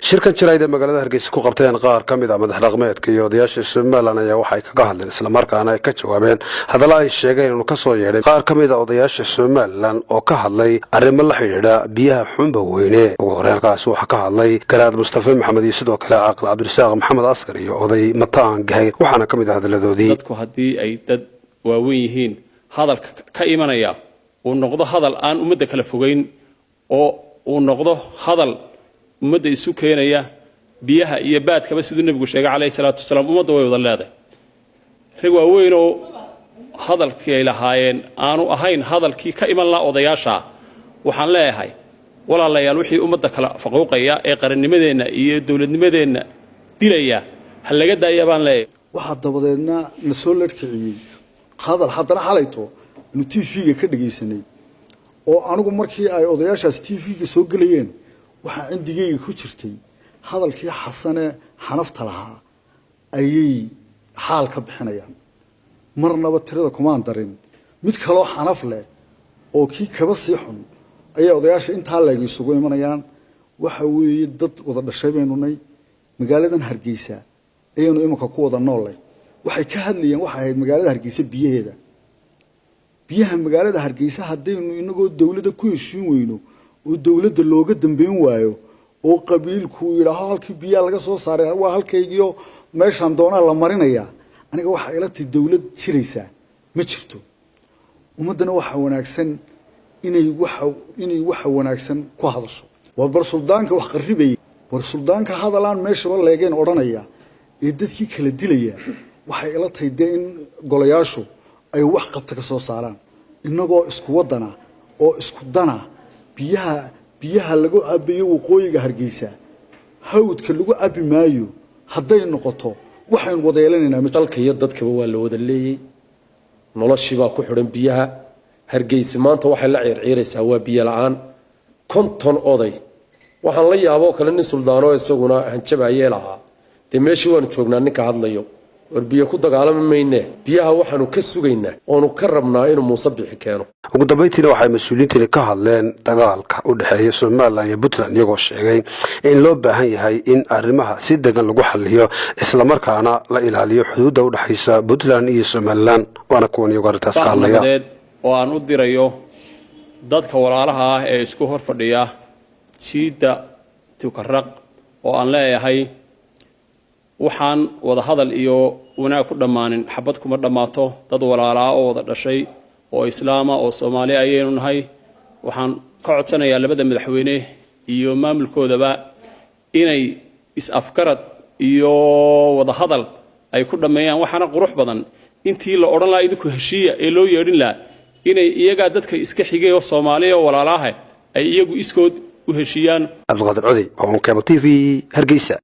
shirka jiraayada magaalada Hargeysa ku qabteen qaar kamid ah madax dhaqameedka iyo odayaasha Soomaaliland ayaa waxay kaga hadleen isla markaana ay ka jawaabeen hadallo ay sheegeen inuu ka soo yeedhay qaar kamid ah odayaasha Soomaaliland oo ka hadlay arrimo la xiriira biyaha xunba weyne ugu horreynkaas waxa ka hadlay Garaad Mustafa Maxamed iyo sidoo kale Aqal Cabdirasaaq Maxamed Askar iyo oday Mataan Gahay waxaana kamid ah hadaladoodii dadku hadii ay dad waaweyn yihiin hadalka ka imanaya uu noqdo hadal aan ummadda kala fogeyn oo uu noqdo hadal ummadda isu keenaya biyaha iyo baadkaba sidoo nabigu sheegay kaleey salaatu wasalaam ummadda way wada leedahay rag waaweyn oo hadalkii ay lahaayeen aanu ahayn hadalkii ka iman la odayaasha waxaan leeyahay walaalayaal wixii ummadda kala faquuqaya ee qarannimadeena iyo dawladnimadeena dilaya hal laga daayabaan leeyahay waxa dabadeedna la soo leedkiciyay hadal haddana xalayto inuu TV-ga ka dhageysanay oo anigu markii ay odayaashaas TV-ga soo galayeen waxa cindigayga ku jirtay hadalkii xasane xanafta lahaa ayay xaal ka bixinayaan marnaba tirada kumaan darin mid kale oo xanaf leh oo kii kaba sii xun ayaa odayaasha inta la isugu imanayaan waxa weeye dad wada dhashay baynunay magaaladan Hargeysa ayaynu imanka ku wada noolay waxay ka hadlayeen waxa ahayd magaalada Hargeysa biyaheeda biyaha magaalada Hargeysa hadaynu inagoo dawladda ku heshiin weyno oo dawladda looga dambeyn waayo oo qabiilku yiraahdo halkii biya laga soo saaray waa halkaygiyo meeshan doona la marinaya aniga waxa ila tii dawlad jiraysa ma jirto ummadana waxa wanaagsan inay waxa wanaagsan ku hadasho waa bar suldaanka wax qarribay war suldaanka hadalaan meesha leegeen oranaya ee dadkii kala dilaya waxa ila tahay in golayaashu ay wax qabta ka soo saaraan inagoo isku wadana oo isku dana biyaha lagu cabayo waqooyiga Hargeysa hawdka lagu cabi maayo haday noqoto waxaan wada yeelanaynaa dalka iyo dadkaba waa la wada leeyay noloshiba ku xiran biyaha Hargeysa maanta waxa la ciirciiraysaa waa biyo la'aan konton oday waxaan la yaabo kale nin suldaano isaguna hanjabaayay lahaa meeshii waan joognaa ninka hadlayo warbiyo ku dagaalamamayne biyaha waxaanu ka sugaynaa oo ka rabnaa inuu Muuse bixi keeno ugu dambeyntii waxay mas'uuliyiintu ka hadleen dagaalka u dhaxeeya Soomaaliland iyo Puntland iyagoo sheegay in loo baahan yahay in arrimaha si degan lagu xalliyo isla markaana la ilaaliyo xuduudda u dhaxaysa Puntland iyo Soomaaliland waana kuwan iyagu arrintaas ka hadlaya oo aan u dirayo dadka walaalaha ah ee isku hor fadhiya jiida tukaraq oo aan leeyahay waxaan wada hadal iyo wanaag ku dhamaanin xabad kuma dhamaato dad walaalaa oo wada dhashay oo islaama oo Soomaali ayaynu nahay waxaan ka codsanayaa labada madaxweyne iyo maamulkoodaba inay is-afgarad iyo wada hadal ay ku dhameeyaan waxaana qurux badan intii la oran lahaa idinku heshiiya ee loo yeedhin lahaa inay iyaga dadka iska xigay oo Soomaali oo walaalaha ay iyagu iskood u heshiiyaan Abdulqaadir Cudi oo Cable TV Hargeysa.